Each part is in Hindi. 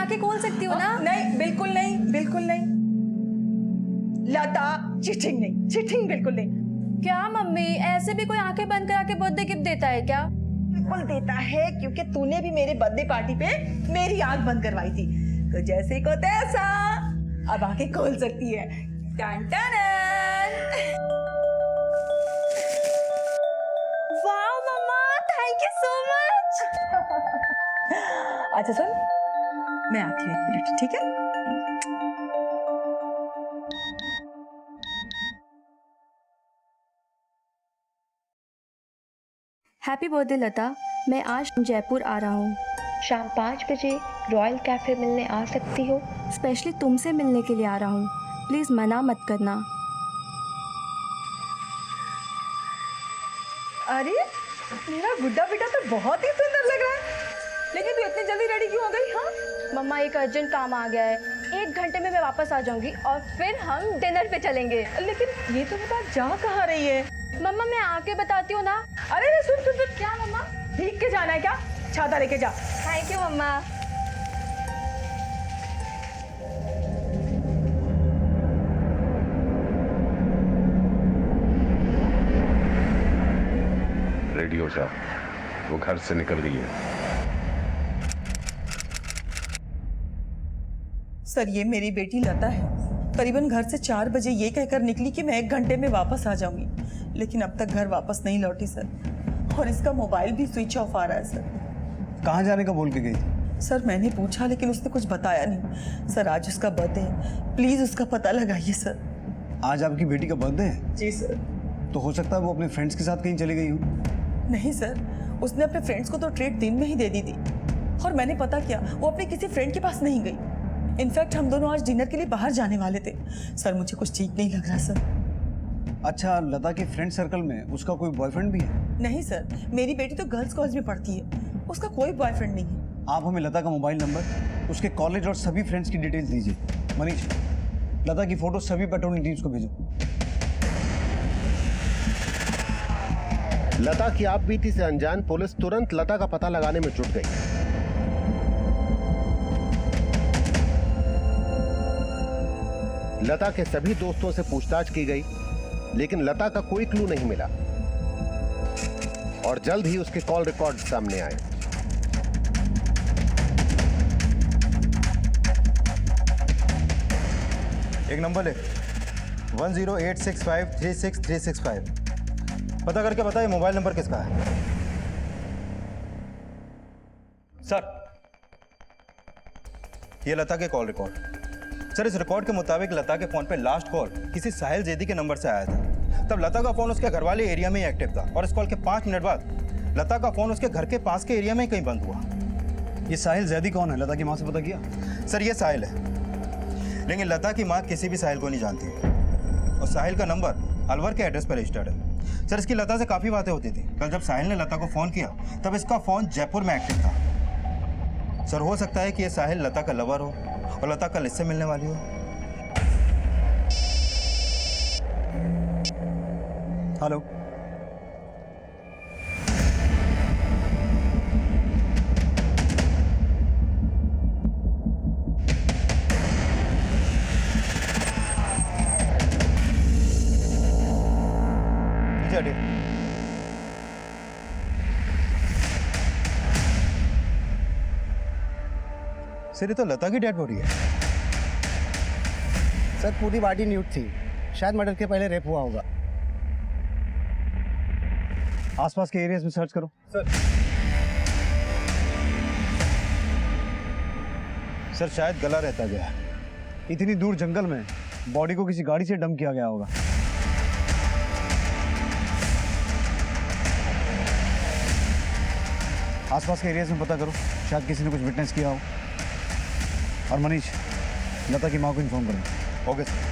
आंखें खोल सकती हो ना? नहीं, बिल्कुल नहीं, बिल्कुल नहीं। लता, चीटिंग नहीं, चीटिंग बिल्कुल नहीं। क्या मम्मी, ऐसे भी कोई आंखें बंद करा के बर्थडे गिफ्ट देता है क्या? बिल्कुल देता है, क्योंकि तूने भी मेरे बर्थडे पार्टी पे मेरी आंख बंद करवाई थी। तो जैसे को तैसा अब आंखें खोल सकती है। टन टन। वाह मम्मा, थैंक यू सो मच। अच्छा सुन, मैं आती हूँ 1 मिनट, ठीक है? हैप्पी बर्थडे लता, मैं आज जयपुर आ रहा हूँ। शाम 5 बजे रॉयल कैफ़े मिलने आ सकती हो। स्पेशली तुमसे मिलने के लिए आ रहा हूँ, प्लीज़ मना मत करना। अरे मेरा गुड्डा बेटा तो बहुत ही सुंदर लग रहा है, लेकिन तू इतनी जल्दी रेडी क्यों हो गई? हाँ मम्मा, एक अर्जेंट काम आ गया है, 1 घंटे में मैं वापस आ जाऊंगी और फिर हम डिनर पे चलेंगे। लेकिन ये तो बता, जा कहाँ रही है? मम्मा मैं आके बताती हूँ ना। अरे सुन सुन सुन, क्या मम्मा? भीग के जाना है क्या? छाता लेके जा। Thank you mamma. रेडी हो जा, वो घर से निकल रही है। सर, ये मेरी बेटी लता है। करीबन घर से 4 बजे ये कहकर निकली कि मैं 1 घंटे में वापस आ जाऊंगी, लेकिन अब तक घर वापस नहीं लौटी सर, और इसका मोबाइल भी स्विच ऑफ आ रहा है सर। कहाँ जाने का बोल के गई थी? सर मैंने पूछा, लेकिन उसने कुछ बताया नहीं। सर आज उसका बर्थडे है, प्लीज उसका पता लगाइए सर। आज आपकी बेटी का बर्थडे है? जी सर। तो हो सकता है वो अपने फ्रेंड्स के साथ कहीं चली गई हो। नहीं सर, उसने अपने फ्रेंड्स को तो ट्रीट दिन में ही दे दी थी, और मैंने पता किया वो अपने किसी फ्रेंड के पास नहीं गई। इनफैक्ट हम दोनों आज डिनर के लिए बाहर जाने वाले थे। सर मुझे कुछ ठीक नहीं लग रहा सर। अच्छा, लता के फ्रेंड सर्कल में उसका कोई बॉयफ्रेंड भी है? नहीं सर, मेरी बेटी तो गर्ल्स कॉलेज में पढ़ती है, उसका कोई बॉयफ्रेंड नहीं है। आप हमें लता का मोबाइल नंबर, उसके कॉलेज और सभी फ्रेंड्स की डिटेल्स दीजिए। मनीष, लता की फोटो सभी पेट्रोलिंग टीम्स को भेजो। लता की आपबीती से अनजान पुलिस तुरंत लता का पता लगाने में जुट गई। लता के सभी दोस्तों से पूछताछ की गई, लेकिन लता का कोई क्लू नहीं मिला, और जल्द ही उसके कॉल रिकॉर्ड सामने आए। एक नंबर ले, 1086536365। पता करके बताइए मोबाइल नंबर किसका है। सर, ये लता के कॉल रिकॉर्ड। सर, इस रिकॉर्ड के मुताबिक लता के फोन पे लास्ट कॉल किसी साहिल जैदी के नंबर से आया था। तब लता का फोन उसके घर वाले एरिया में ही एक्टिव था, और इस कॉल के 5 मिनट बाद लता का फोन उसके घर के पास के एरिया में ही कहीं बंद हुआ। ये साहिल जैदी कौन है? लता की माँ से पता किया? सर, ये साहिल है, लेकिन लता की माँ किसी भी साहिल को नहीं जानती, और साहिल का नंबर अलवर के एड्रेस पर रजिस्टर्ड है। सर, इसकी लता से काफ़ी बातें होती थी। कल जब साहिल ने लता को फ़ोन किया तब इसका फ़ोन जयपुर में एक्टिव था। सर, हो सकता है कि ये साहिल लता का लवर हो और लता कल इससे मिलने वाली हो। हेलो, चलिए। सर, ये तो लता की डेड बॉडी है। सर, पूरी बॉडी न्यूड थी, शायद मर्डर के पहले रेप हुआ होगा। आसपास के एरियाज में सर्च करो। सर, शायद गला रहता गया। इतनी दूर जंगल में बॉडी को किसी गाड़ी से डंप किया गया होगा। आसपास के एरियाज में पता करो, शायद किसी ने कुछ विटनेस किया हो। और मनीष, लता की माँ को इन्फॉर्म करें। Okay sir.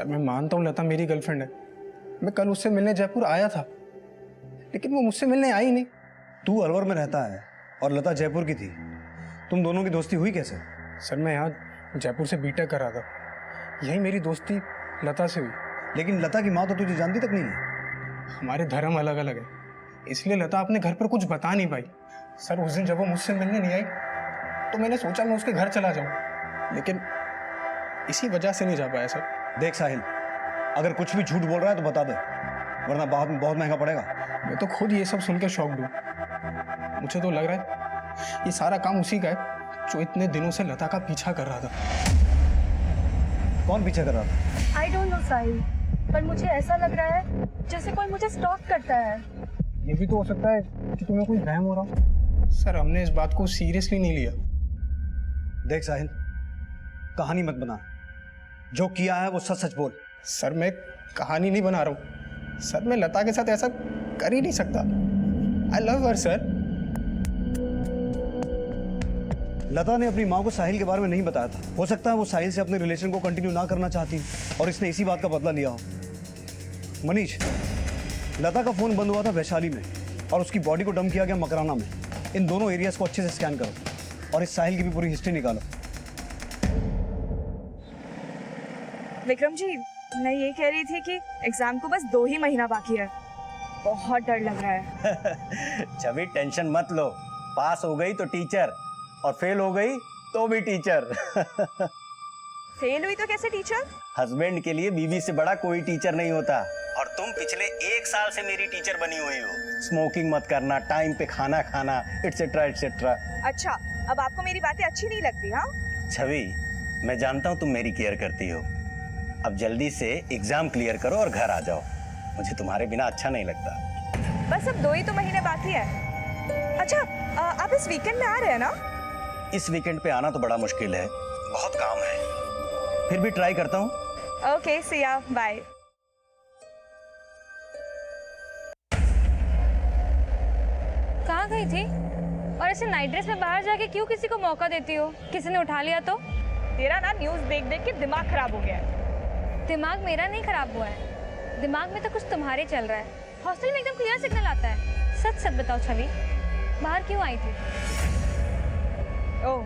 सर मैं मानता हूँ लता मेरी गर्लफ्रेंड है, मैं कल उससे मिलने जयपुर आया था, लेकिन वो मुझसे मिलने आई नहीं। तू अलवर में रहता है और लता जयपुर की थी, तुम दोनों की दोस्ती हुई कैसे? सर मैं यहाँ जयपुर से बीटेक कर रहा था, यही मेरी दोस्ती लता से हुई। लेकिन लता की माँ तो तुझे जानती तक नहीं है। हमारे धर्म अलग अलग है, इसलिए लता अपने घर पर कुछ बता नहीं पाई। सर उस दिन जब वो मुझसे मिलने नहीं आई तो मैंने सोचा मैं उसके घर चला जाऊँ, लेकिन इसी वजह से नहीं जा पाया सर। देख साहिल, अगर कुछ भी झूठ बोल रहा है तो बता दे, वरना बाद में बहुत महंगा पड़ेगा। मैं तो खुद ये सब सुन के शॉक्ड हूँ। मुझे तो लग रहा है ये सारा काम उसी का है जो इतने दिनों से लता का पीछा कर रहा था। कौन पीछा कर रहा था? आई डोंट नो साहिल, पर मुझे ऐसा लग रहा है जैसे कोई मुझे स्टॉक करता है। ये भी तो हो सकता है कि तुम्हें कोई वहम हो रहा हो। सर हमने इस बात को सीरियसली नहीं लिया। देख साहिल, कहानी मत बना, जो किया है वो सच सच बोल। सर मैं कहानी नहीं बना रहा हूँ सर, मैं लता के साथ ऐसा कर ही नहीं सकता। I love her sir. लता ने अपनी माँ को साहिल के बारे में नहीं बताया था। हो सकता है वो साहिल से अपने रिलेशन को कंटिन्यू ना करना चाहती और इसने इसी बात का बदला लिया हो। मनीष, लता का फोन बंद हुआ था वैशाली में और उसकी बॉडी को डंप किया गया मकराना में। इन दोनों एरियाज को अच्छे से स्कैन करो और इस साहिल की भी पूरी हिस्ट्री निकालो। विक्रम जी, मैं ये कह रही थी कि एग्जाम को बस 2 ही महीना बाकी है, बहुत डर लग रहा है। छवि टेंशन मत लो, पास हो गई तो टीचर और फेल हो गई तो भी टीचर। फेल हुई तो कैसे टीचर? हस्बैंड के लिए बीवी से बड़ा कोई टीचर नहीं होता। और तुम पिछले 1 साल से मेरी टीचर बनी हुई हो। स्मोकिंग मत करना, टाइम पे खाना खाना, एटसेट्रा एटसेट्रा। अच्छा, अब आपको मेरी बातें अच्छी नहीं लगती? हाँ छवि, मैं जानता हूँ तुम मेरी केयर करती हो। अब जल्दी से एग्जाम क्लियर करो और घर आ जाओ, मुझे तुम्हारे बिना अच्छा नहीं लगता। बस अब 2 ही तो महीने बाकी है। अच्छा, आप इस वीकेंड में आ रहे हैं ना? इस वीकेंड पे आना तो बड़ा मुश्किल है, बहुत काम है, फिर भी ट्राई करता हूँ। ओके, सी या, बाय। कहाँ गई थी? और ऐसे नाइट ड्रेस में बाहर जाके क्यों किसी को मौका देती हो? किसी ने उठा लिया तो? तेरा ना न्यूज़ देख देख के दिमाग खराब हो गया है। दिमाग मेरा नहीं खराब हुआ है, दिमाग में तो कुछ तुम्हारे चल रहा है। हॉस्टल में एकदम क्लियर सिग्नल आता है। सच सच बताओ छवि, बाहर क्यों आई थी? ओह,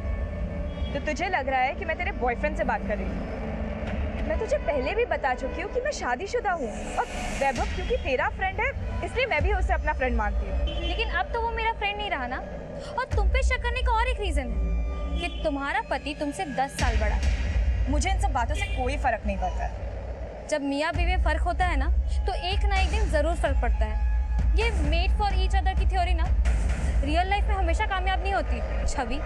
तो तुझे लग रहा है कि मैं तेरे बॉयफ्रेंड से बात कर रही हूँ? मैं तुझे पहले भी बता चुकी हूँ कि मैं शादीशुदा हूँ, और वैभव क्योंकि तेरा फ्रेंड है इसलिए मैं भी उसे अपना फ्रेंड मानती हूँ। लेकिन अब तो वो मेरा फ्रेंड नहीं रहा ना। और तुम पे शक करने का और एक रीजन है कि तुम्हारा पति तुमसे 10 साल बड़ा है। मुझे इन सब बातों से कोई फर्क नहीं पड़ता है। जब मियाँ बीवी में फर्क होता है ना, तो एक ना एक दिन जरूर फर्क पड़ता है। ये मेड फॉर ईच अदर की थ्योरी ना रियल लाइफ में हमेशा कामयाब नहीं होती छवि।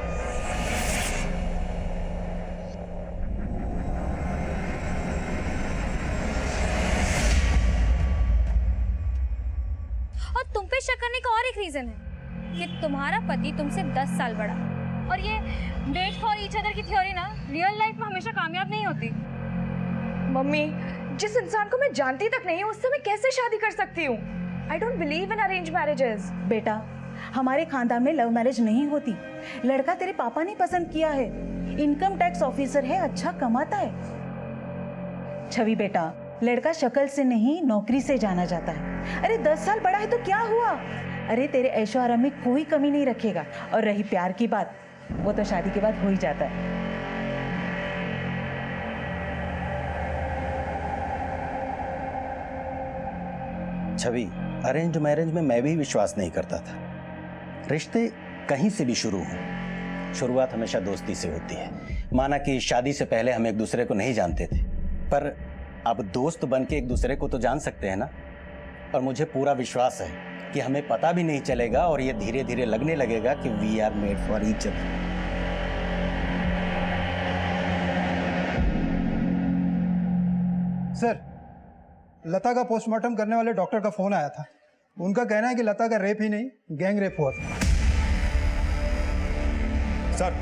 और तुम पे शक करने का और एक रीजन है कि तुम्हारा पति तुमसे 10 साल बड़ा। और ये मेड फॉर ईच अदर की थ्योरी ना रियल लाइफ में हमेशा कामयाब नहीं होती। मम्मी, जिस इंसान को मैं जानती तक नहीं हूँ उससे मैं कैसे शादी कर सकती हूँ? I don't believe in arrange marriages. बेटा, हमारे खानदान में लव मैरिज नहीं होती। लड़का तेरे पापा ने पसंद किया है, इनकम टैक्स ऑफिसर है, अच्छा कमाता है। छवि बेटा, लड़का शक्ल से नहीं नौकरी से जाना जाता है। अरे 10 साल बड़ा है तो क्या हुआ? अरे तेरे ऐशो आराम में कोई कमी नहीं रखेगा। और रही प्यार की बात, वो तो शादी के बाद हो ही जाता है। छवि, अरेंज मैरिज में मैं भी विश्वास नहीं करता था। रिश्ते कहीं से भी शुरू हों, शुरुआत हमेशा दोस्ती से होती है। माना कि शादी से पहले हम एक दूसरे को नहीं जानते थे, पर अब दोस्त बन के एक दूसरे को तो जान सकते हैं ना। और मुझे पूरा विश्वास है कि हमें पता भी नहीं चलेगा और ये धीरे धीरे लगने लगेगा कि we are made for each other. Sir, Lata का पोस्टमार्टम करने वाले डॉक्टर का फोन आया था। उनका कहना है कि लता का रेप ही नहीं, गैंग रेप हुआ था। सर,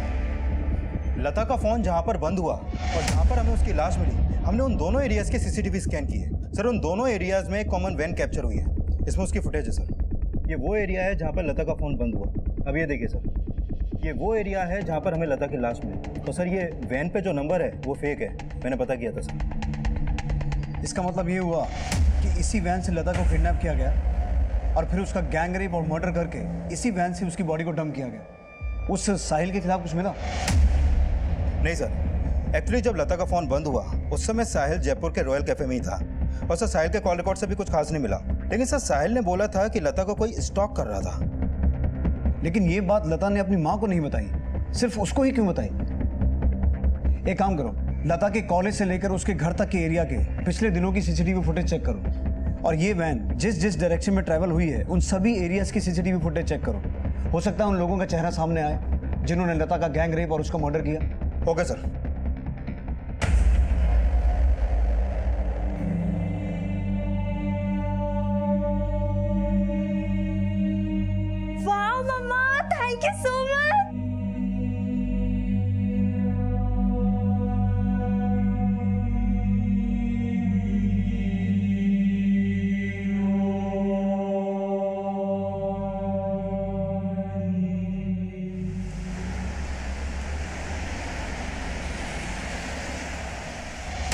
लता का फोन जहां पर बंद हुआ और जहां पर हमें उसकी लाश मिली, हमने उन दोनों एरियाज के सीसीटीवी स्कैन किए। सर, उन दोनों एरियाज में कॉमन वैन कैप्चर हुई है, इसमें उसकी फुटेज है। सर, ये वो एरिया है जहां पर लता का फोन बंद हुआ। अब ये देखिए सर, ये वो एरिया है जहां पर हमें लता की लाश मिली। तो सर, ये वैन पे जो नंबर है वो फेक है, मैंने पता किया था सर। इसका मतलब ये हुआ कि इसी वैन से लता को किडनैप किया गया और फिर उसका गैंग रेप और मर्डर करके इसी वैन से उसकी बॉडी को डंप किया गया। उस साहिल के खिलाफ कुछ मिला? नहीं सर, एक्चुअली जब लता का फ़ोन बंद हुआ उस समय साहिल जयपुर के रॉयल कैफे में ही था और सर साहिल के कॉल रिकॉर्ड से भी कुछ खास नहीं मिला। लेकिन सर साहिल ने बोला था कि लता को कोई स्टॉक कर रहा था। लेकिन ये बात लता ने अपनी माँ को नहीं बताई, सिर्फ उसको ही क्यों बताई? एक काम करो, लता के कॉलेज से लेकर उसके घर तक के एरिया के पिछले दिनों की सीसीटीवी फुटेज चेक करो और ये वैन जिस जिस डायरेक्शन में ट्रैवल हुई है उन सभी एरियाज की सीसीटीवी फुटेज चेक करो। हो सकता है उन लोगों का चेहरा सामने आए जिन्होंने लता का गैंग रेप और उसका मर्डर किया। Okay sir. वाह मम्मा, thank you so much.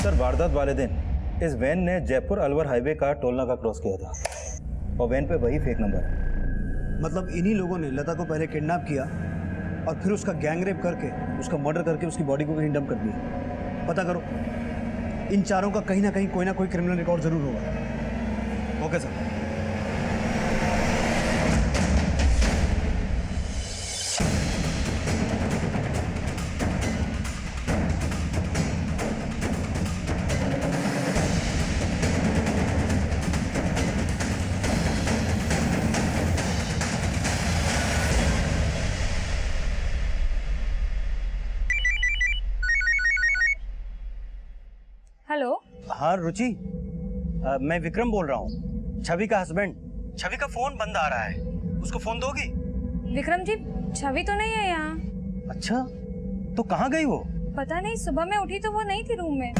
Sir वारदात वाले दिन इस वैन ने जयपुर अलवर हाईवे का टोल नाका क्रॉस किया था और वैन पे वही फेक नंबर है। मतलब इन्हीं लोगों ने लता को पहले किडनैप किया और फिर उसका गैंग रेप करके उसका मर्डर करके उसकी बॉडी को कहीं डंप कर दिया। पता करो, इन चारों का कहीं ना कोई क्रिमिनल रिकॉर्ड जरूर होगा। Okay sir. हेलो। हाँ रुचि, मैं विक्रम बोल रहा हूँ, छवि का हस्बैंड। छवि का फोन बंद आ रहा है, उसको फोन दोगी? विक्रम जी, छवि तो नहीं है यहाँ। अच्छा, तो कहाँ गई वो? पता नहीं, सुबह मैं उठी तो वो नहीं थी रूम में।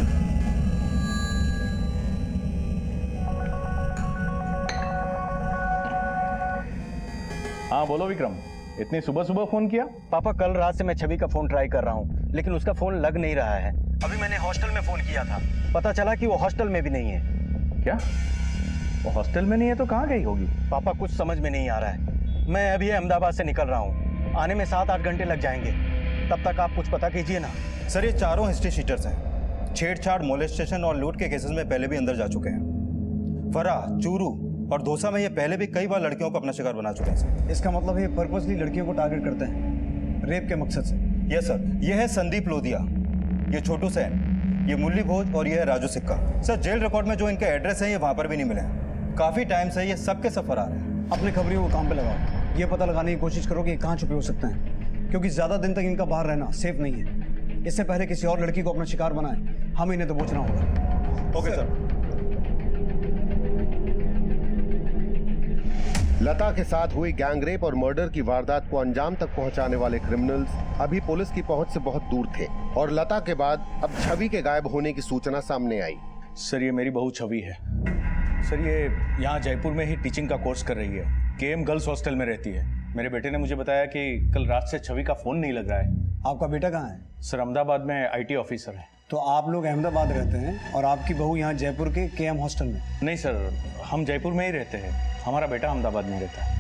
हाँ बोलो विक्रम, इतनी सुबह सुबह फोन किया? पापा कल रात से मैं छवि का फोन ट्राई कर रहा हूँ लेकिन उसका फोन लग नहीं रहा है। अभी मैंने हॉस्टल में फोन किया था, पता चला कि वो हॉस्टल में भी नहीं है। क्या? वो हॉस्टल में नहीं है तो कहाँ गई होगी? पापा कुछ समझ में नहीं आ रहा है। मैं अभी अहमदाबाद से निकल रहा हूँ, आने में 7-8 घंटे लग जाएंगे। तब तक आप कुछ पता कीजिए ना। सर ये चारों हिस्ट्री शीटर्स हैं, छेड़छाड़, मोलेस्टेशन और लूट के केसेस में पहले भी अंदर जा चुके हैं। फरा, चूरू और धोसा में ये पहले भी कई बार लड़कियों को अपना शिकार बना चुके हैं सर। इसका मतलब ये पर्पसली लड़कियों को टारगेट करते हैं रेप के मकसद से। यस सर, ये है संदीप लोधिया, ये छोटू सेन, ये मुरली भोज और ये है राजू सिक्का। सर जेल रिकॉर्ड में जो इनके एड्रेस है ये वहाँ पर भी नहीं मिले हैं। काफ़ी टाइम से ये सबके सब फरार हैं। अपने खबरियों को काम पे लगाओ, ये पता लगाने की कोशिश करो कि ये कहाँ छुपे हो सकते हैं, क्योंकि ज़्यादा दिन तक इनका बाहर रहना सेफ नहीं है। इससे पहले किसी और लड़की को अपना शिकार बनाए, हम इन्हें दबोचना होगा। Okay sir. लता के साथ हुई गैंगरेप और मर्डर की वारदात को अंजाम तक पहुंचाने वाले क्रिमिनल्स अभी पुलिस की पहुंच से बहुत दूर थे और लता के बाद अब छवि के गायब होने की सूचना सामने आई। सर ये मेरी बहू छवि है। सर ये यहाँ जयपुर में ही टीचिंग का कोर्स कर रही है, केएम गर्ल्स हॉस्टल में रहती है। मेरे बेटे ने मुझे बताया कि कल रात से छवि का फोन नहीं लग रहा है। आपका बेटा कहाँ है? सर अहमदाबाद में आईटी ऑफिसर है। तो आप लोग अहमदाबाद रहते हैं और आपकी बहू यहाँ जयपुर के केएम हॉस्टल में? नहीं सर, हम जयपुर में ही रहते हैं, हमारा बेटा अहमदाबाद में रहता है।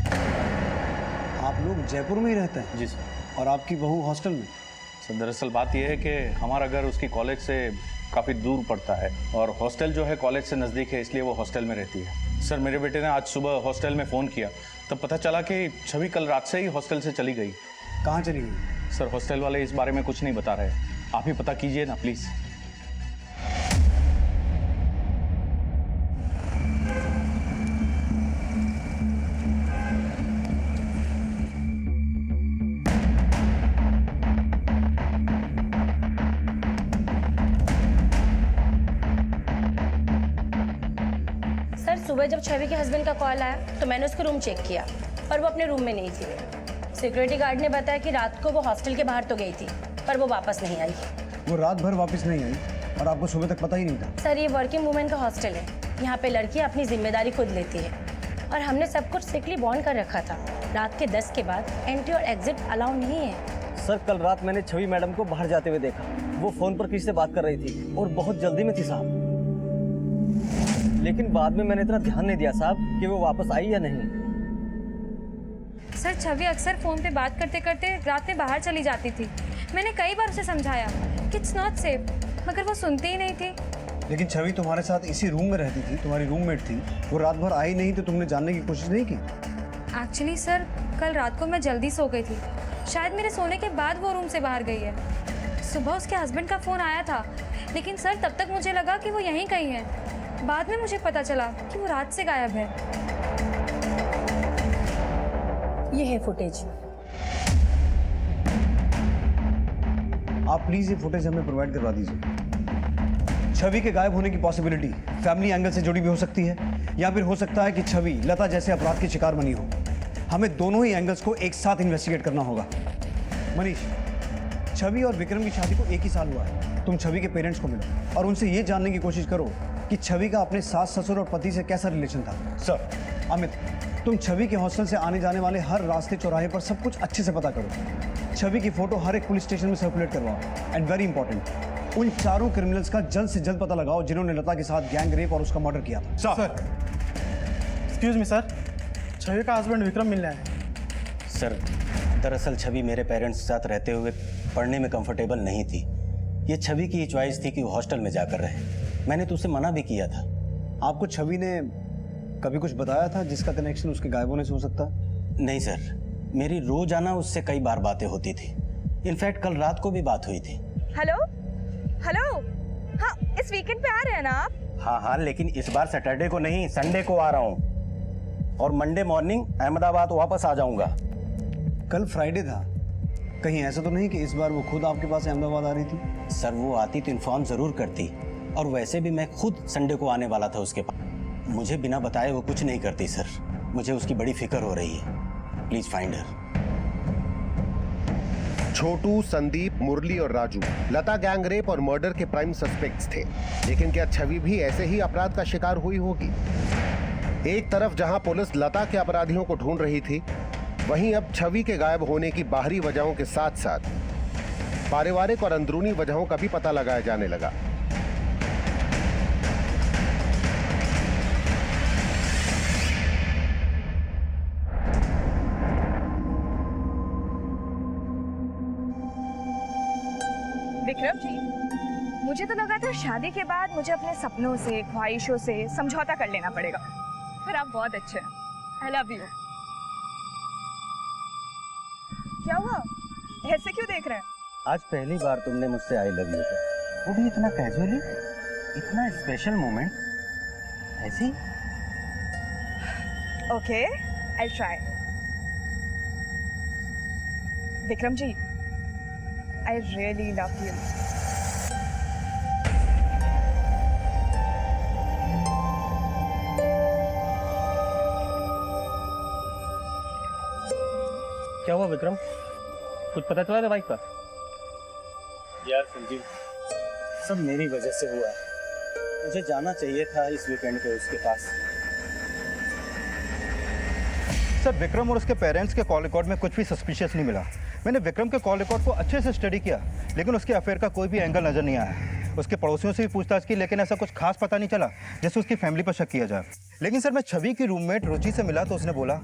आप लोग जयपुर में ही रहते हैं? जी सर। और आपकी बहू हॉस्टल में? सर दरअसल बात यह है कि हमारा घर उसकी कॉलेज से काफ़ी दूर पड़ता है और हॉस्टल जो है कॉलेज से नज़दीक है, इसलिए वो हॉस्टल में रहती है। सर मेरे बेटे ने आज सुबह हॉस्टल में फ़ोन किया, तब पता चला कि छवि कल रात से ही हॉस्टल से चली गई। कहाँ चली गई? सर हॉस्टल वाले इस बारे में कुछ नहीं बता रहे, आप ही पता कीजिए ना प्लीज़। सुबह जब छवि के हस्बैंड का कॉल आया तो मैंने उसका रूम चेक किया और वो अपने रूम में नहीं थी। सिक्योरिटी गार्ड ने बताया कि रात को वो हॉस्टल के बाहर तो गई थी पर वो वापस नहीं आई। वो रात भर वापस नहीं आई और आपको सुबह तक पता ही नहीं था? सर ये वर्किंग वूमेन का हॉस्टल है, यहाँ पे लड़कियाँ अपनी जिम्मेदारी खुद लेती है और हमने सब कुछ स्ट्रिक्टली बॉन्ड कर रखा था। रात के 10 के बाद एंट्री और एग्जिट अलाउ नहीं है। सर कल रात मैंने छवि मैडम को बाहर जाते हुए देखा, वो फोन पर किसी से बात कर रही थी और बहुत जल्दी में थी साहब। लेकिन बाद में मैंने इतना ध्यान नहीं दिया साहब कि वो वापस आई या नहीं। सर छवि अक्सर फ़ोन पे बात करते करते रात में बाहर चली जाती थी। मैंने कई बार उसे समझाया कि इट्स नॉट सेफ, मगर वो सुनती ही नहीं थी। लेकिन छवि तुम्हारे साथ इसी रूम में रहती थी, तुम्हारी रूममेट थी, वो रात भर आई नहीं तो तुमने जानने की कोशिश नहीं की? एक्चुअली सर कल रात को मैं जल्दी सो गई थी, शायद मेरे सोने के बाद वो रूम से बाहर गई है। सुबह उसके हस्बैंड का फ़ोन आया था, लेकिन सर तब तक मुझे लगा कि वो यहीं कहीं है। बाद में मुझे पता चला कि वो रात से गायब है। ये है फुटेज। आप प्लीज ये फुटेज हमें प्रोवाइड करवा दीजिए। छवि के गायब होने की पॉसिबिलिटी फैमिली एंगल से जुड़ी भी हो सकती है, या फिर हो सकता है कि छवि लता जैसे अपराध की शिकार बनी हो। हमें दोनों ही एंगल्स को एक साथ इन्वेस्टिगेट करना होगा। मनीष, छवि और विक्रम की शादी को 1 ही साल हुआ है। तुम छवि के पेरेंट्स को मिलो और उनसे ये जानने की कोशिश करो कि छवि का अपने सास ससुर और पति से कैसा रिलेशन था। सर अमित, तुम छवि के हॉस्टल से आने जाने वाले हर रास्ते चौराहे पर सब कुछ अच्छे से पता करो। छवि की फोटो हर एक पुलिस स्टेशन में सर्कुलेट करवाओ। एंड वेरी इंपॉर्टेंट, उन चारों क्रिमिनल्स का जल्द से जल्द पता लगाओ जिन्होंने लता के साथ गैंग रेप और उसका मर्डर किया था। सर एक्सक्यूज मी सर, छवि का हस्बैंड विक्रम मिलने आए। सर दरअसल छवि मेरे पेरेंट्स के साथ रहते हुए पढ़ने में कंफर्टेबल नहीं थी। ये छवि की चॉइस थी कि वो हॉस्टल में जाकर रहे। मैंने तो उसे मना भी किया था। आपको छवि ने कभी कुछ बताया था जिसका कनेक्शन उसके गायब होने से हो सकता? नहीं सर, मेरी रोजाना उससे कई बार बातें होती थी। इनफैक्ट कल रात को भी बात हुई थी। हेलो हेलो, हाँ इस वीकेंड पे आ रहे हैं ना आप? हाँ, लेकिन इस बार सैटरडे को नहीं, संडे को आ रहा हूँ और मंडे मॉर्निंग अहमदाबाद वापस आ जाऊंगा। कल फ्राइडे था, कहीं ऐसा तो नहीं कि इस बार वो खुद आपके पास अहमदाबाद आ रही थी? सर वो आती तो इन्फॉर्म जरूर करती, और वैसे भी मैं खुद संडे को आने वाला था उसके पास। मुझे बिना बताए वो कुछ नहीं करती सर। मुझे उसकी बड़ी फिक्र हो रही है। Please find her. Chhotu, Sandeep, Murli और राजू लता गैंग रेप और मर्डर के प्राइम सस्पेक्ट्स थे। लेकिन क्या छवि भी ऐसे ही अपराध का शिकार हुई होगी? एक तरफ जहां पुलिस लता के अपराधियों को ढूंढ रही थी, वहीं अब छवि के गायब होने की बाहरी वजहों के साथ साथ पारिवारिक और अंदरूनी वजहों का भी पता लगाया जाने लगा। विक्रम जी, मुझे तो लगा था शादी के बाद मुझे अपने सपनों से, ख्वाहिशों से समझौता कर लेना पड़ेगा, पर आप बहुत अच्छे हैं। I love you. क्या हुआ, ऐसे क्यों देख रहे हैं? आज पहली बार तुमने मुझसे आई लव यू कहा, वो भी इतना कैजुअली, इतना स्पेशल मोमेंट। ऐसी? Okay, I try. Vikram ji, I really love you. क्या हुआ विक्रम, कुछ पता चला दवाई का? यार संजीव, सब मेरी वजह से हुआ है। मुझे जाना चाहिए था इस वीकेंड पे उसके पास। सर विक्रम और उसके पेरेंट्स के कॉल रिकॉर्ड में कुछ भी सस्पिशियस नहीं मिला। मैंने विक्रम के कॉल रिकॉर्ड को अच्छे से स्टडी किया, लेकिन उसके अफेयर का कोई भी एंगल नजर नहीं आया। उसके पड़ोसियों से भी पूछताछ की, लेकिन ऐसा कुछ खास पता नहीं चला जैसे उसकी फैमिली पर शक किया जाए। लेकिन सर मैं छवि की रूममेट रुचि से मिला तो उसने बोला,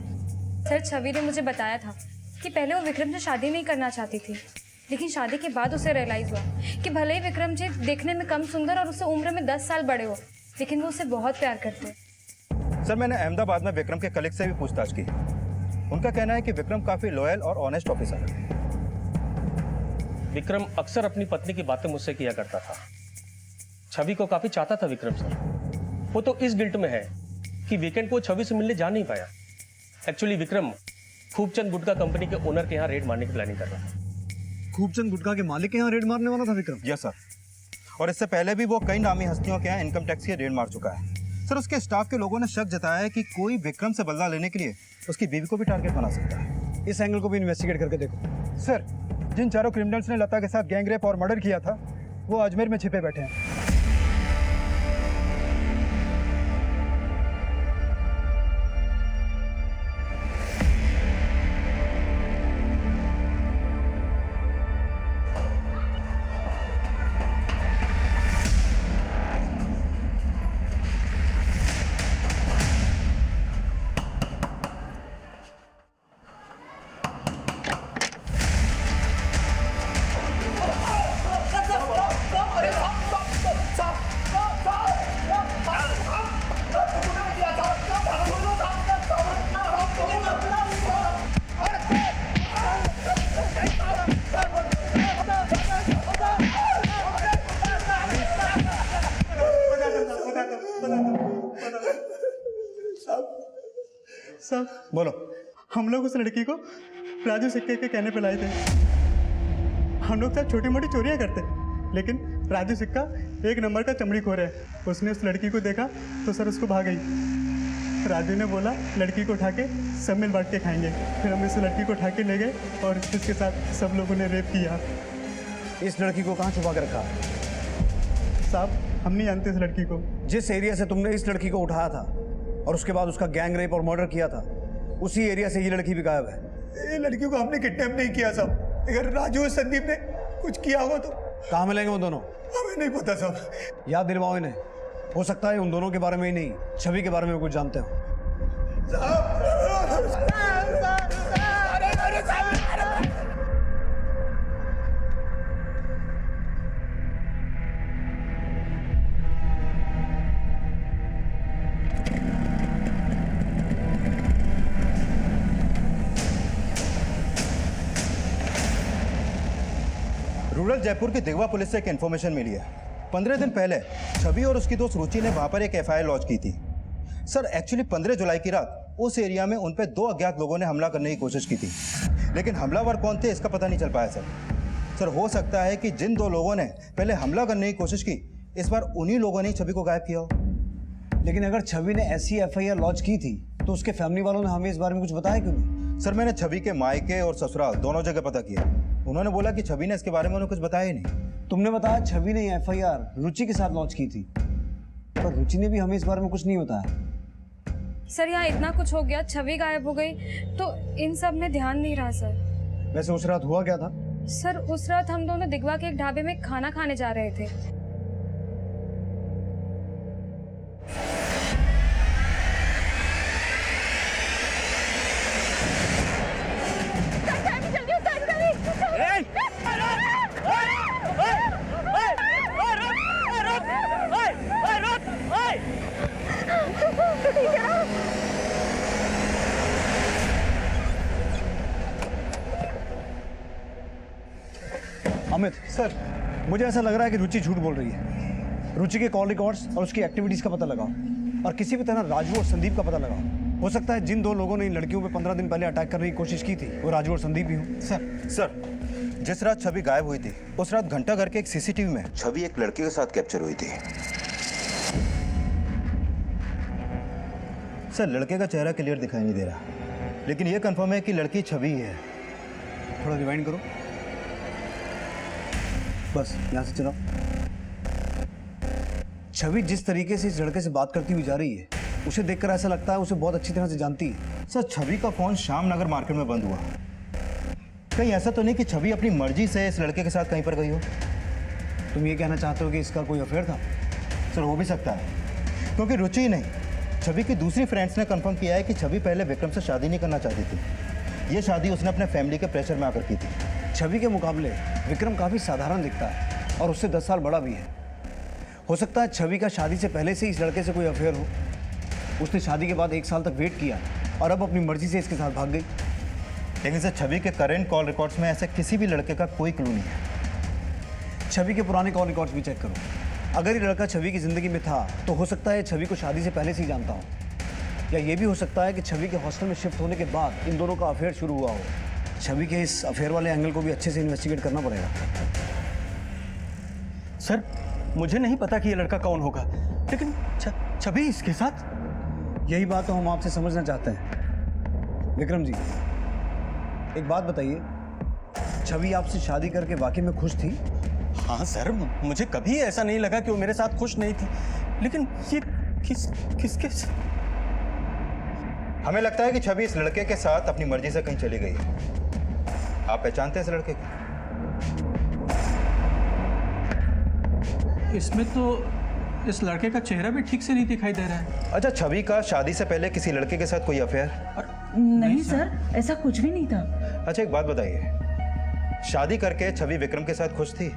सर छवि ने मुझे बताया था कि पहले वो विक्रम से शादी नहीं करना चाहती थी, लेकिन शादी के बाद उसे रियलाइज़ हुआ कि भले ही विक्रम जी देखने में कम सुंदर और उससे उम्र में 10 साल बड़े हो, लेकिन वो उसे बहुत प्यार करते। सर मैंने अहमदाबाद में विक्रम के कलीग से भी पूछताछ की। उनका कहना है कि विक्रम काफी लॉयल और ऑनेस्ट ऑफिसर है। विक्रम अक्सर अपनी पत्नी की बातें मुझसे किया करता था। छवि को काफी चाहता था विक्रम सर। वो तो इस गिल्ट में है कि वीकेंड को छवि से मिलने जा नहीं पाया। एक्चुअली विक्रम खूबचंद गुटखा कंपनी के ओनर के यहाँ रेड मारने की प्लानिंग कर रहा था। खूबचंद गुटखा के मालिक के यहाँ रेड मारने वाला था विक्रम? यस सर, और इससे पहले भी वो कई नामी हस्तियों के यहाँ इनकम टैक्स की रेड मार चुका है। सर उसके स्टाफ के लोगों ने शक जताया है कि कोई विक्रम से बदला लेने के लिए उसकी बीवी को भी टारगेट बना सकता है। इस एंगल को भी इन्वेस्टिगेट करके देखो। सर जिन चारों क्रिमिनल्स ने लता के साथ गैंग रेप और मर्डर किया था वो अजमेर में छिपे बैठे हैं। साहब बोलो। हम लोग उस लड़की को राजू सिक्के के कहने पे लाए थे। हम लोग सब छोटी मोटी चोरियां करते, लेकिन राजू सिक्का एक नंबर का चमड़ीखोर है। उसने उस लड़की को देखा तो सर उसको भाग गई। राजू ने बोला लड़की को उठा के सब मिल बांट के खाएंगे। फिर हम इस लड़की को उठा के ले गए और उसके साथ सब लोगों ने रेप किया। इस लड़की को कहाँ छुपा कर रखा? साहब हम नहीं जानते इस लड़की को। जिस एरिया से तुमने इस लड़की को उठाया था और उसके बाद उसका गैंग रेप और मर्डर किया था, उसी एरिया से ये लड़की भी गायब है। ये लड़की को हमने किडनैप नहीं किया साहब। अगर राजू और संदीप ने कुछ किया हो तो। कहाँ मिलेंगे वो दोनों? हमें नहीं पता साहब। याद दिलवाओ इन्हें। हो सकता है उन दोनों के बारे में ही नहीं, छवि के बारे में कुछ जानते हो। रूरल जयपुर की दिगवा पुलिस से एक इन्फॉर्मेशन मिली है। 15 दिन पहले छवि और उसकी दोस्त रुचि ने वहां पर एक एफआईआर लॉन्च की थी। सर एक्चुअली 15 जुलाई की रात उस एरिया में उन पे 2 अज्ञात लोगों ने हमला करने की कोशिश की थी, लेकिन हमलावर कौन थे इसका पता नहीं चल पाया सर। हो सकता है कि जिन 2 लोगों ने पहले हमला करने की कोशिश की, इस बार उन्हीं लोगों ने छवि को गायब किया हो। लेकिन अगर छवि ने ऐसी एफआईआर लॉन्च की थी तो उसके फैमिली वालों ने हमें इस बारे में कुछ बताया क्यों नहीं? सर मैंने छवि के मायके और ससुराल दोनों जगह पता किया। उन्होंने बोला कि छवि ने इसके बारे में उन्हें कुछ बताया ही नहीं। तुमने बताया छवि ने एफआईआर रुचि के साथ लॉन्च की थी, पर रुचि ने भी हमें इस बारे में कुछ नहीं बताया। सर यहाँ इतना कुछ हो गया, छवि गायब हो गई, तो इन सब में ध्यान नहीं रहा सर। वैसे उस रात हुआ क्या था? सर उस रात हम दोनों दिगवा के एक ढाबे में खाना खाने जा रहे थे। अमित सर, मुझे ऐसा लग रहा है कि रुचि झूठ बोल रही है। रुचि के कॉल रिकॉर्ड्स और उसकी एक्टिविटीज का पता लगाओ और किसी भी तरह राजू और संदीप का पता लगाओ। हो सकता है जिन 2 लोगों ने इन लड़कियों पे 15 दिन पहले अटैक करने की कोशिश की थी वो राजू और संदीप भी हों। सर जिस रात छवि गायब हुई थी उस रात घंटा घर के एक सीसीटीवी में छवि एक लड़के के साथ कैप्चर हुई थी। सर लड़के का चेहरा क्लियर दिखाई नहीं दे रहा, लेकिन यह कंफर्म है कि लड़की छवि ही है। थोड़ा रिवाइंड करो, बस यहाँ से चलाओ। छवि जिस तरीके से इस लड़के से बात करती हुई जा रही है, उसे देखकर ऐसा लगता है उसे बहुत अच्छी तरह से जानती है। सर छवि का फोन श्याम नगर मार्केट में बंद हुआ। कहीं ऐसा तो नहीं कि छवि अपनी मर्जी से इस लड़के के साथ कहीं पर गई हो? तुम ये कहना चाहते हो कि इसका कोई अफेयर था? सर हो भी सकता है, क्योंकि रुचि नहीं, छवि की दूसरी फ्रेंड्स ने कंफर्म किया है कि छवि पहले विक्रम से शादी नहीं करना चाहती थी। ये शादी उसने अपने फैमिली के प्रेशर में आकर की थी। छवि के मुकाबले विक्रम काफ़ी साधारण दिखता है और उससे 10 साल बड़ा भी है। हो सकता है छवि का शादी से पहले से इस लड़के से कोई अफेयर हो। उसने शादी के बाद 1 साल तक वेट किया और अब अपनी मर्जी से इसके साथ भाग गई। लेकिन सर छवि के करंट कॉल रिकॉर्ड्स में ऐसे किसी भी लड़के का कोई क्लू नहीं है। छवि के पुराने कॉल रिकॉर्ड्स भी चेक करो। अगर ये लड़का छवि की ज़िंदगी में था तो हो सकता है छवि को शादी से पहले से ही जानता हो, या ये भी हो सकता है कि छवि के हॉस्टल में शिफ्ट होने के बाद इन दोनों का अफेयर शुरू हुआ हो। छवि के इस अफेयर वाले एंगल को भी अच्छे से इन्वेस्टिगेट करना पड़ेगा। सर मुझे नहीं पता कि ये लड़का कौन होगा, लेकिन छवि इसके साथ। यही बात तो हम आपसे समझना चाहते हैं। विक्रम जी एक बात बताइए, छवि आपसे शादी करके वाकई में खुश थी? हाँ सर, मुझे कभी ऐसा नहीं लगा कि वो मेरे साथ खुश नहीं थी, लेकिन ये किसके हमें लगता है कि छवि इस लड़के के साथ अपनी मर्जी से कहीं चली गई है। आप पहचानते हैं इस लड़के को? इसमें तो इस लड़के का चेहरा भी ठीक से नहीं दिखाई दे रहा है। अच्छा, छवि का शादी से पहले किसी लड़के के साथ कोई अफेयर? नहीं सर, ऐसा कुछ भी नहीं था। अच्छा एक बात बताइए, शादी करके छवि विक्रम के साथ खुश थी?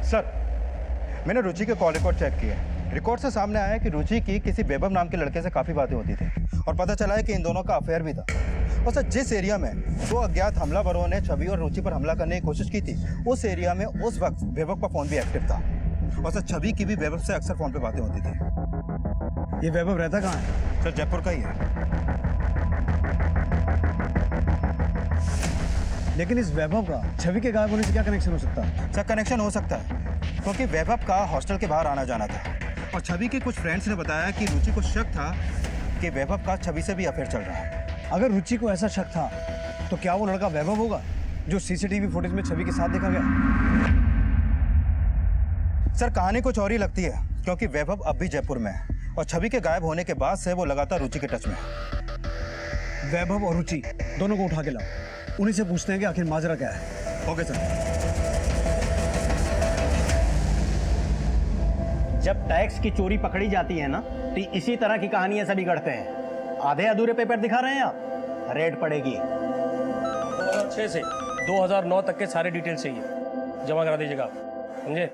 सर मैंने रुचि के कॉल रिकॉर्ड चेक किए। रिकॉर्ड से सामने आया है कि रुचि की किसी वैभव नाम के लड़के से काफ़ी बातें होती थी और पता चला है कि इन दोनों का अफेयर भी था। और सर जिस एरिया में दो अज्ञात हमलावरों ने छवि और रुचि पर हमला करने की कोशिश की थी, उस एरिया में उस वक्त वैभव का फोन भी एक्टिव था। और सर छवि की भी वैभव से अक्सर फोन पे बातें होती थी। ये वैभव रहता कहाँ है? सर जयपुर का ही है। लेकिन इस वैभव का छवि के गायब होने से क्या कनेक्शन हो सकता है? सर कनेक्शन हो सकता है क्योंकि वैभव का हॉस्टल के बाहर आना जाना था और छवि के कुछ फ्रेंड्स ने बताया कि रुचि को शक था कि वैभव का छवि से भी अफेयर चल रहा है। अगर रुचि को ऐसा शक था तो क्या वो लड़का वैभव होगा जो सीसीटीवी फुटेज में छवि के साथ देखा गया? सर कहानी कुछ और ही लगती है क्योंकि वैभव अब भी जयपुर में है और छवि के गायब होने के बाद से वो लगातार रुचि के टच में है। वैभव और रुचि दोनों को उठा के लाओ, उन्हीं से पूछते हैं कि आखिर माजरा क्या है। Okay sir. जब टैक्स की चोरी पकड़ी जाती है ना तो इसी तरह की कहानियां सभी गढ़ते हैं। आधे अधूरे पेपर दिखा रहे हैं आप, रेड पड़ेगी। 2006 से 2009 तक के सारे डिटेल चाहिए, जमा करा दीजिएगा, समझे?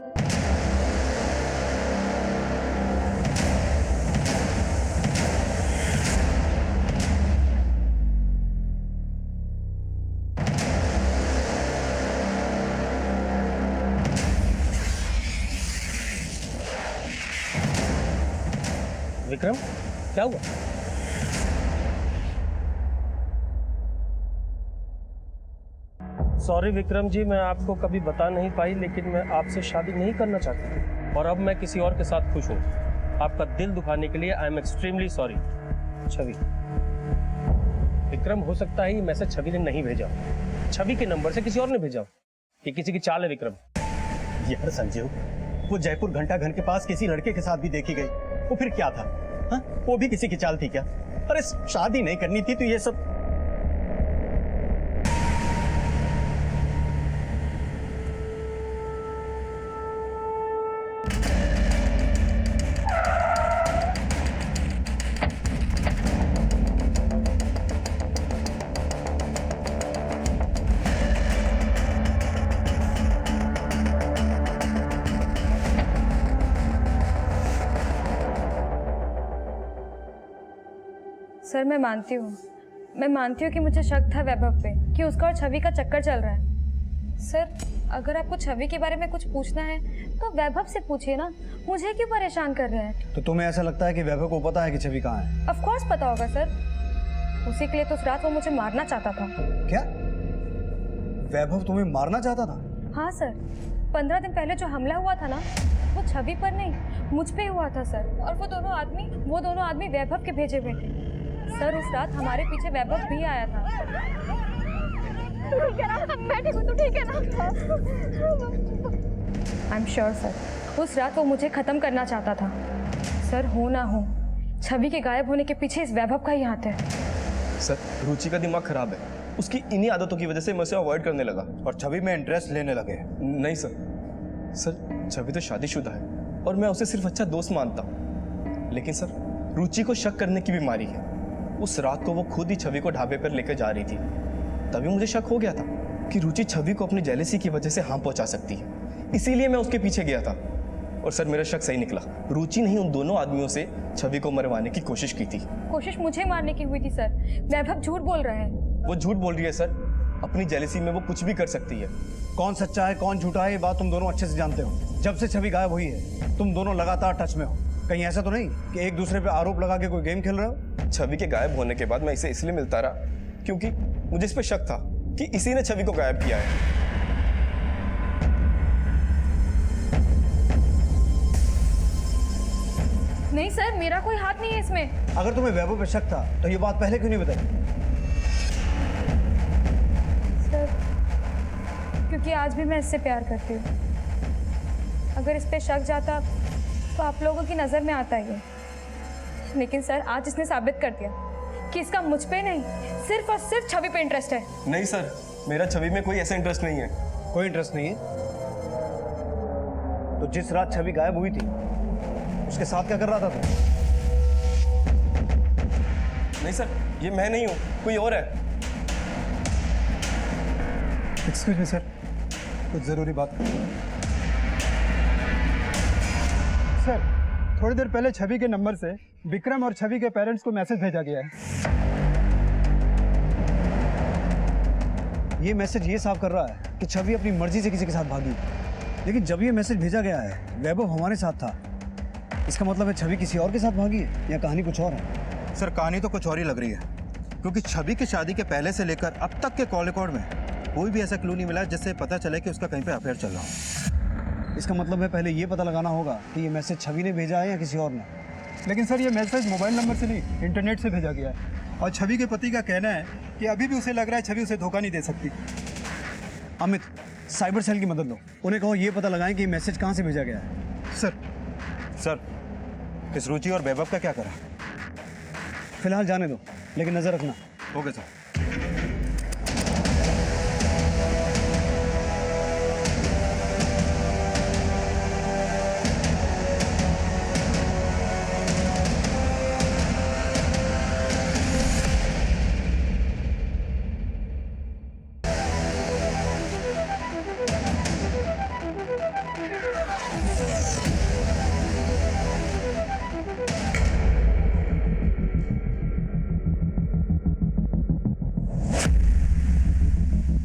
विक्रम, क्या हुआ? सॉरी विक्रम जी, मैं आपको कभी बता नहीं पाई, लेकिन मैं आपसे शादी नहीं करना चाहती और अब मैं किसी और के साथ खुश हूँ। आपका दिल दुखाने के लिए आई एम एक्सट्रीमली सॉरी। छवि, विक्रम हो सकता है ये मैसेज छवि ने नहीं भेजा, छवि के नंबर से किसी और ने भेजा। ये किसी की चाल है विक्रम। यार संजीव, वो जयपुर घंटा घर के पास किसी लड़के के साथ भी देखी गई, वो फिर क्या था? हाँ? वो भी किसी की चाल थी क्या? अरे शादी नहीं करनी थी तो ये सब। सर मैं मानती हूँ कि मुझे शक था वैभव पे कि उसका और छवि का चक्कर चल रहा है। सर अगर आपको छवि के बारे में कुछ पूछना है तो वैभव से पूछिए ना, मुझे क्यों परेशान कर रहे हैं? तो तुम्हें ऐसा लगता है कि वैभव को पता है कि छवि कहाँ है? ऑफ कोर्स पता होगा सर, उसी के लिए तो उस रात वो मुझे मारना चाहता था। क्या वैभव तुम्हें मारना चाहता था? हाँ सर, 15 दिन पहले जो हमला हुआ था ना, वो छवि पर नहीं मुझ पे हुआ था सर। और वो दोनों आदमी वैभव के भेजे हुए थे सर। उस रात हमारे पीछे वैभव भी आया था। ठीक है ना? मैं ठीक हूँ, तू ठीक है ना? आई एम श्योर सर, उस रात वो मुझे खत्म करना चाहता था सर। हो ना हो, छवि के गायब होने के पीछे इस वैभव का ही हाथ है। सर रुचि का दिमाग खराब है, उसकी इन्हीं आदतों की वजह से मैं उसे अवॉइड करने लगा और छवि में इंटरेस्ट लेने लगे। नहीं सर छवि तो शादीशुदा है और मैं उसे सिर्फ अच्छा दोस्त मानता हूँ। लेकिन सर रुचि को शक करने की बीमारी है। उस रात को वो खुद ही छवि को ढाबे पर लेकर जा रही थी, तभी मुझे शक हो गया था कि रुचि छवि को अपनी जेलेसी की वजह से हार्म पहुंचा सकती है। इसीलिए मैं उसके पीछे गया था और सर मेरा शक सही निकला। रुचि ने ही उन दोनों आदमियों से छवि को मरवाने की कोशिश की थी। कोशिश मुझे मारने की हुई थी सर। वैभव झूठ बोल रहे हैं। वो झूठ बोल रही है सर, अपनी जेलेसी में वो कुछ भी कर सकती है। कौन सच्चा है कौन झूठा है ये बात तुम दोनों अच्छे से जानते हो। जब से छवि गायब हुई है तुम दोनों लगातार टच में हो। कहीं ऐसा तो नहीं कि एक दूसरे पे आरोप लगा के कोई गेम खेल रहे हो? छवि के गायब होने के बाद मैं इसे इसलिए मिलता रहा क्योंकि मुझे इस पे शक था कि इसी ने छवि को गायब किया है। नहीं सर, मेरा कोई हाथ नहीं है इसमें। अगर तुम्हें वैभव पे शक था तो ये बात पहले क्यों नहीं बताई? सर क्योंकि आज भी मैं इससे प्यार करती हूँ। अगर इस पे शक जाता तो आप लोगों की नज़र में आता ही है। लेकिन सर आज इसने साबित कर दिया कि इसका मुझ पे नहीं, सिर्फ और सिर्फ छवि पे इंटरेस्ट है। नहीं सर, मेरा छवि में कोई ऐसा इंटरेस्ट नहीं है। कोई इंटरेस्ट नहीं है? तो जिस रात छवि गायब हुई थी उसके साथ क्या कर रहा था तू? नहीं सर, ये मैं नहीं हूँ, कोई और है। एक्सक्यूज मी सर, कुछ ज़रूरी बात करनी है। सर थोड़ी देर पहले छवि के नंबर से विक्रम और छवि के पेरेंट्स को मैसेज भेजा गया है। ये मैसेज ये साफ कर रहा है कि छवि अपनी मर्जी से किसी के साथ भागी, लेकिन जब ये मैसेज भेजा गया है वैभव हमारे साथ था, इसका मतलब है छवि किसी और के साथ भागी है या कहानी कुछ और है? सर कहानी तो कुछ और ही लग रही है, क्योंकि छवि की शादी के पहले से लेकर अब तक के कॉल रिकॉर्ड में कोई भी ऐसा क्लू नहीं मिला जिससे पता चले कि उसका कहीं पे अफेयर चल रहा हो। इसका मतलब है पहले ये पता लगाना होगा कि ये मैसेज छवि ने भेजा है या किसी और ने। लेकिन सर ये मैसेज मोबाइल नंबर से नहीं, इंटरनेट से भेजा गया है, और छवि के पति का कहना है कि अभी भी उसे लग रहा है छवि उसे धोखा नहीं दे सकती। अमित, साइबर सेल की मदद लो, उन्हें कहो ये पता लगाएं कि ये मैसेज कहाँ से भेजा गया है। सर इस रुचि और वैभव का क्या करा? फिलहाल जाने दो, लेकिन नजर रखना। Okay sir.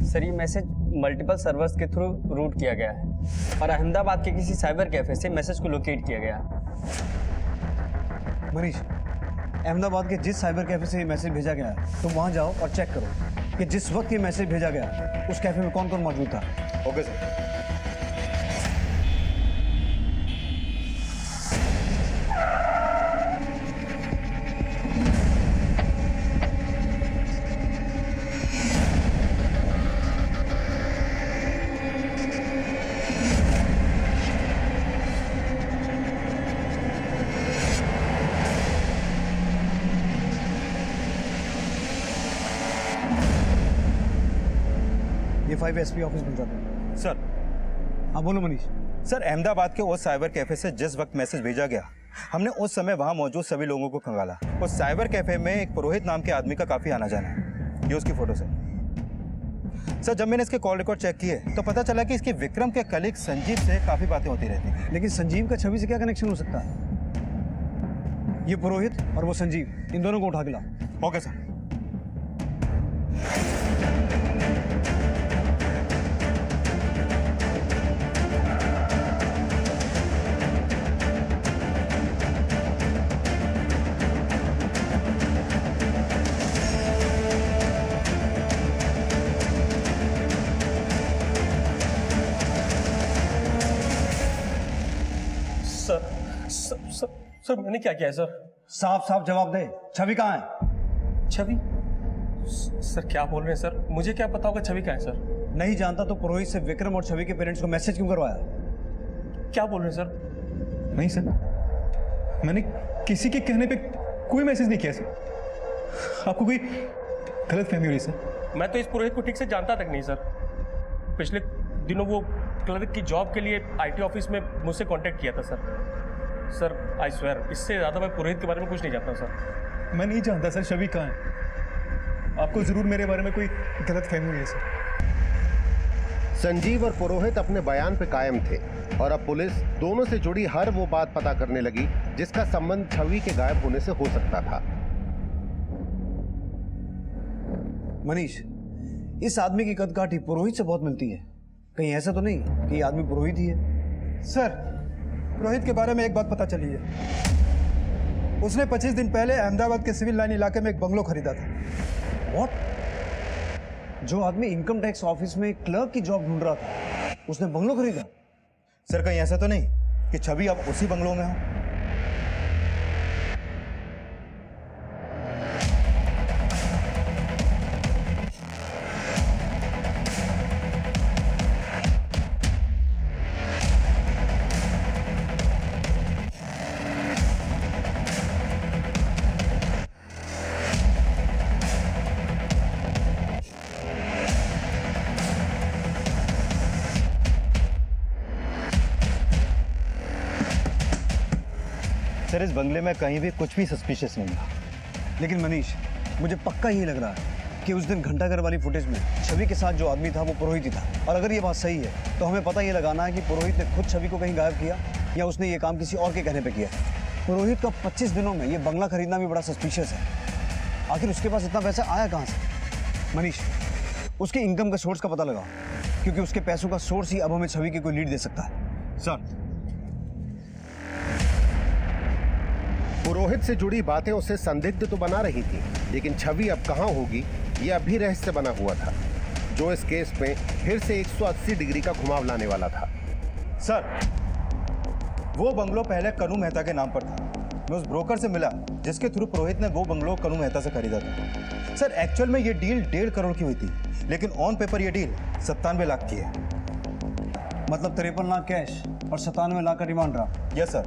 सर ये मैसेज मल्टीपल सर्वर्स के थ्रू रूट किया गया है और अहमदाबाद के किसी साइबर कैफे से मैसेज को लोकेट किया गया है। मनीष, अहमदाबाद के जिस साइबर कैफे से ये मैसेज भेजा गया है तुम वहाँ जाओ और चेक करो कि जिस वक्त ये मैसेज भेजा गया उस कैफे में कौन कौन मौजूद था। Okay sir. ये 5 SP ऑफिस में जाते हैं। सर। हाँ बोलो मनीष। सर अहमदाबाद के उस साइबर कैफे से जिस वक्त मैसेज भेजा गया, हमने उस समय वहां मौजूद सभी लोगों को खंगाला। उस साइबर कैफे में एक पुरोहित नाम के आदमी का काफी आना जाना है। ये उसकी फोटो सर जब मैंने इसके कॉल रिकॉर्ड चेक किए तो पता चला कि इसके विक्रम के कलीग संजीव से काफी बातें होती रहती हैं। लेकिन संजीव का छवि से क्या कनेक्शन हो सकता है? ये पुरोहित और वो संजीव, इन दोनों को उठा के लाओ। Okay sir. सर मैंने क्या किया है सर? साफ साफ जवाब दे, छवि कहाँ है? छवि? सर क्या बोल रहे हैं सर? मुझे क्या पता होगा छवि कहाँ है सर? नहीं जानता तो पुरोहित से विक्रम और छवि के पेरेंट्स को मैसेज क्यों करवाया? क्या बोल रहे हैं सर? नहीं सर, मैंने किसी के कहने पे कोई मैसेज नहीं किया सर। आपको कोई गलत फहमी हो रही सर। मैं तो इस पुरोहित को ठीक से जानता तक नहीं सर। पिछले दिनों वो क्लर्क की जॉब के लिए IT ऑफिस में मुझसे कांटेक्ट किया था सर आई स्वेयर इससे ज़्यादा मैं पुरोहित के बारे में कुछ नहीं जानता सर। मैं नहीं जानता सर छवि कहाँ है। आपको जरूर मेरे बारे में कोई गलत फहमी हुई है सर। संजीव और पुरोहित अपने बयान पे कायम थे और अब पुलिस दोनों से जुड़ी हर वो बात पता करने लगी जिसका संबंध छवि के गायब होने से हो सकता था। मनीष, इस आदमी की कदकाठी पुरोहित से बहुत मिलती है, कहीं ऐसा तो नहीं कि ये आदमी पुरोहित ही है? सर पुरोहित के बारे में एक बात पता चली है। उसने 25 दिन पहले अहमदाबाद के सिविल लाइन इलाके में एक बंगलो खरीदा था। व्हाट? जो आदमी इनकम टैक्स ऑफिस में क्लर्क की जॉब ढूंढ रहा था, उसने बंगलो खरीदा? सर कहीं ऐसा तो नहीं कि छवि अब उसी बंगलो में हो? सर इस बंगले में कहीं भी कुछ भी सस्पिशियस नहीं था। लेकिन मनीष, मुझे पक्का यही लग रहा है कि उस दिन घंटाघर वाली फुटेज में छवि के साथ जो आदमी था वो पुरोहित ही था। और अगर ये बात सही है तो हमें पता ये लगाना है कि पुरोहित ने खुद छवि को कहीं गायब किया या उसने ये काम किसी और के कहने पे किया। पुरोहित का 25 दिनों में ये बंगला खरीदना भी बड़ा सस्पिशियस है। आखिर उसके पास इतना पैसा आया कहाँ से? मनीष, उसके इनकम का सोर्स का पता लगाओ, क्योंकि उसके पैसों का सोर्स ही अब हमें छवि की कोई लीड दे सकता है। सर, पुरोहित से जुड़ी बातें उसे संदिग्ध तो बना रही थी, लेकिन छवि अब कहां होगी ये अब भी रहस्य बना हुआ था, जो इस केस में फिर से 180 डिग्री का घुमाव लाने वाला था। सर, वो बंगलो पहले कनू मेहता के नाम पर था। मैं उस ब्रोकर से मिला जिसके थ्रू पुरोहित ने वो बंगलो कनू मेहता से खरीदा था। सर, एक्चुअल में ये डील 1.5 करोड़ की हुई थी, लेकिन ऑन पेपर ये डील 97 लाख की है। मतलब 53 लाख कैश और 97 लाख का डिमांड ड्राफ्ट। यस सर,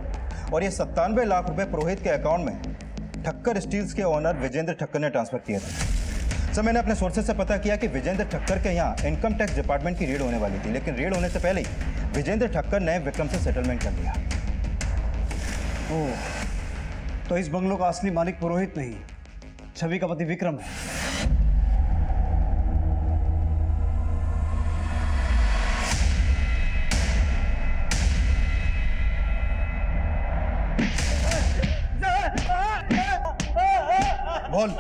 और ये 97 लाख रुपए पुरोहित के अकाउंट में ठक्कर स्टील्स के ओनर विजेंद्र ठक्कर ने ट्रांसफर किया था। सर, मैंने अपने सोर्सेज से पता किया कि विजेंद्र ठक्कर के यहाँ इनकम टैक्स डिपार्टमेंट की रेड होने वाली थी, लेकिन रेड होने से पहले ही विजेंद्र ठक्कर ने विक्रम से सेटलमेंट कर लिया। ओह, तो इस बंगलों का असली मालिक पुरोहित नहीं, छवि का पति विक्रम है। बोल।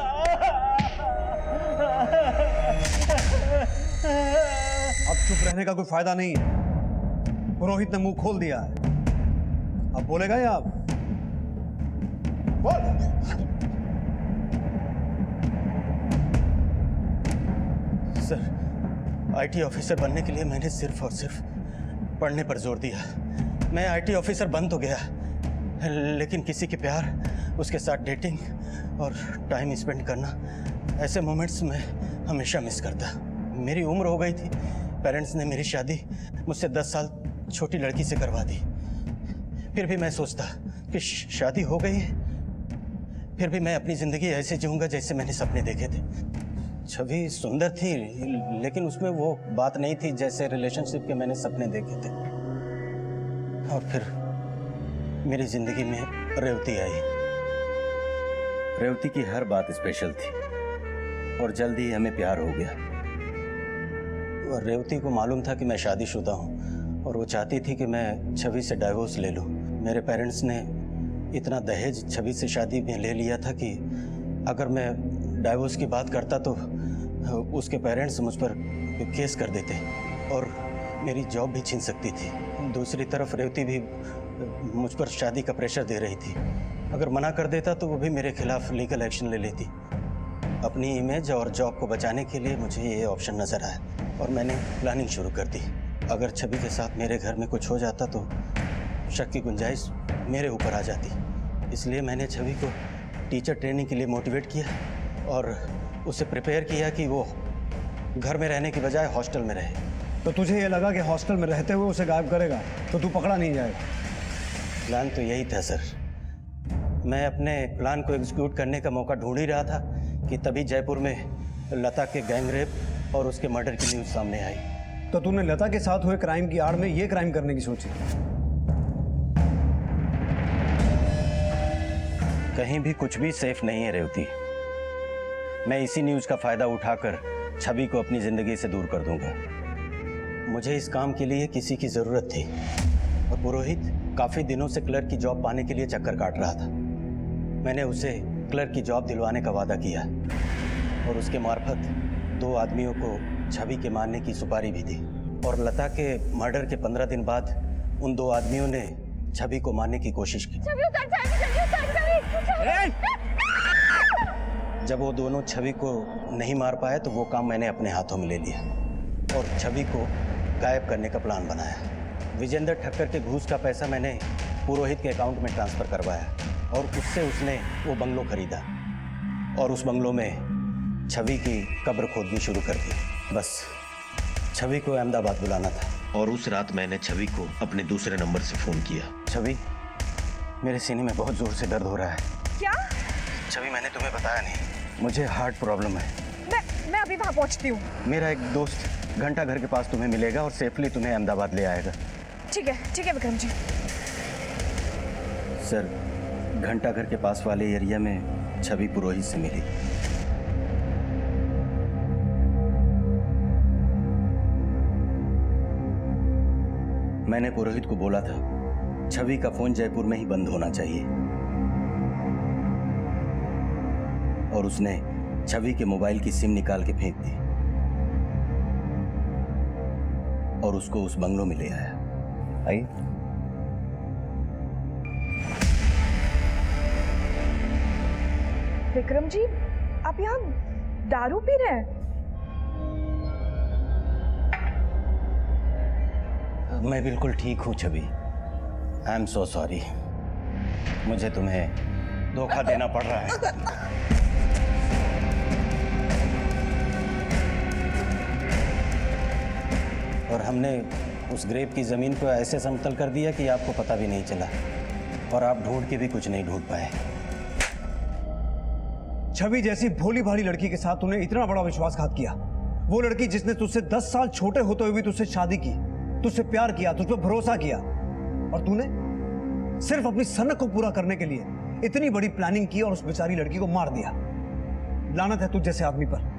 अब चुप रहने का कोई फायदा नहीं है, पुरोहित ने मुंह खोल दिया है। अब बोलेगा या आप? बोल। सर, आईटी ऑफिसर बनने के लिए मैंने सिर्फ और सिर्फ पढ़ने पर जोर दिया। मैं आईटी ऑफिसर बन तो गया, लेकिन किसी के प्यार, उसके साथ डेटिंग और टाइम स्पेंड करना, ऐसे मोमेंट्स में हमेशा मिस करता। मेरी उम्र हो गई थी, पेरेंट्स ने मेरी शादी मुझसे 10 साल छोटी लड़की से करवा दी। फिर भी मैं सोचता कि शादी हो गई है, फिर भी मैं अपनी ज़िंदगी ऐसे जीऊँगा जैसे मैंने सपने देखे थे। छवि सुंदर थी, लेकिन उसमें वो बात नहीं थी जैसे रिलेशनशिप के मैंने सपने देखे थे। और फिर मेरी ज़िंदगी में रेवती आई। रेवती की हर बात स्पेशल थी और जल्दी ही हमें प्यार हो गया। और रेवती को मालूम था कि मैं शादीशुदा हूँ और वो चाहती थी कि मैं छवि से डाइवोर्स ले लूँ। मेरे पेरेंट्स ने इतना दहेज छवि से शादी में ले लिया था कि अगर मैं डाइवोर्स की बात करता तो उसके पेरेंट्स मुझ पर केस कर देते और मेरी जॉब भी छीन सकती थी। दूसरी तरफ रेवती भी मुझ पर शादी का प्रेशर दे रही थी। अगर मना कर देता तो वो भी मेरे खिलाफ लीगल एक्शन ले लेती। अपनी इमेज और जॉब को बचाने के लिए मुझे ये ऑप्शन नज़र आया और मैंने प्लानिंग शुरू कर दी। अगर छवि के साथ मेरे घर में कुछ हो जाता तो शक की गुंजाइश मेरे ऊपर आ जाती। इसलिए मैंने छवि को टीचर ट्रेनिंग के लिए मोटिवेट किया और उसे प्रिपेयर किया कि वो घर में रहने की बजाय हॉस्टल में रहे। तो तुझे ये लगा कि हॉस्टल में रहते हुए उसे गायब करेगा तो तू पकड़ा नहीं जाएगा? प्लान तो यही था सर। मैं अपने प्लान को एग्जीक्यूट करने का मौका ढूंढ ही रहा था कि तभी जयपुर में लता के गैंग रेप और उसके मर्डर की न्यूज़ सामने आई। तो तूने लता के साथ हुए क्राइम की आड़ में ये क्राइम करने की सोची? कहीं भी कुछ भी सेफ नहीं है रेवती। मैं इसी न्यूज़ का फ़ायदा उठाकर छवि को अपनी ज़िंदगी से दूर कर दूंगा। मुझे इस काम के लिए किसी की ज़रूरत थी और पुरोहित काफ़ी दिनों से क्लर्क की जॉब पाने के लिए चक्कर काट रहा था। मैंने उसे क्लर्क की जॉब दिलवाने का वादा किया और उसके मार्फत 2 आदमियों को छवि के मारने की सुपारी भी दी। और लता के मर्डर के 15 दिन बाद उन 2 आदमियों ने छवि को मारने की कोशिश की। जब वो दोनों छवि को नहीं मार पाए तो वो काम मैंने अपने हाथों में ले लिया और छवि को गायब करने का प्लान बनाया। विजेंद्र ठक्कर के घूस का पैसा मैंने पुरोहित के अकाउंट में ट्रांसफ़र करवाया और उससे उसने वो बंगलो खरीदा और उस बंगलो में छवि की कब्र खोदनी शुरू कर दी। बस छवि को अहमदाबाद बुलाना था। और उस रात मैंने छवि को अपने दूसरे नंबर से फ़ोन किया। छवि, मेरे सीने में बहुत ज़ोर से दर्द हो रहा है। क्या? छवि, मैंने तुम्हें बताया नहीं, मुझे हार्ट प्रॉब्लम है। मैं अभी वहाँ पहुँचती हूँ। मेरा एक दोस्त घंटा घर के पास तुम्हें मिलेगा और सेफली तुम्हें अहमदाबाद ले आएगा। ठीक है विक्रम जी। सर, घंटा घर के पास वाले एरिया में छवि पुरोहित से मिली। मैंने पुरोहित को बोला था छवि का फोन जयपुर में ही बंद होना चाहिए और उसने छवि के मोबाइल की सिम निकाल के फेंक दी। और उसको उस बंगलों में ले आया। आइए। विक्रम जी, आप यहाँ दारू पी रहे हैं? मैं बिल्कुल ठीक हूँ छवि। I am so sorry. मुझे तुम्हें धोखा देना पड़ रहा है। और हमने उस ग्रेव की जमीन को ऐसे समतल कर दिया कि आपको पता भी नहीं चला, और आप ढूंढ के भी कुछ नहीं ढूंढ पाए। छवि जैसी भोली भाली लड़की के साथ तूने इतना बड़ा विश्वासघात किया। वो लड़की जिसने तुझसे 10 साल छोटे होते हुए भी तुझसे शादी की, तुझसे प्यार किया, तुझ पर भरोसा किया, और तूने सिर्फ अपनी सनक को पूरा करने के लिए इतनी बड़ी प्लानिंग की और उस बेचारी लड़की को मार दिया। लानत है तुझ जैसे आदमी पर।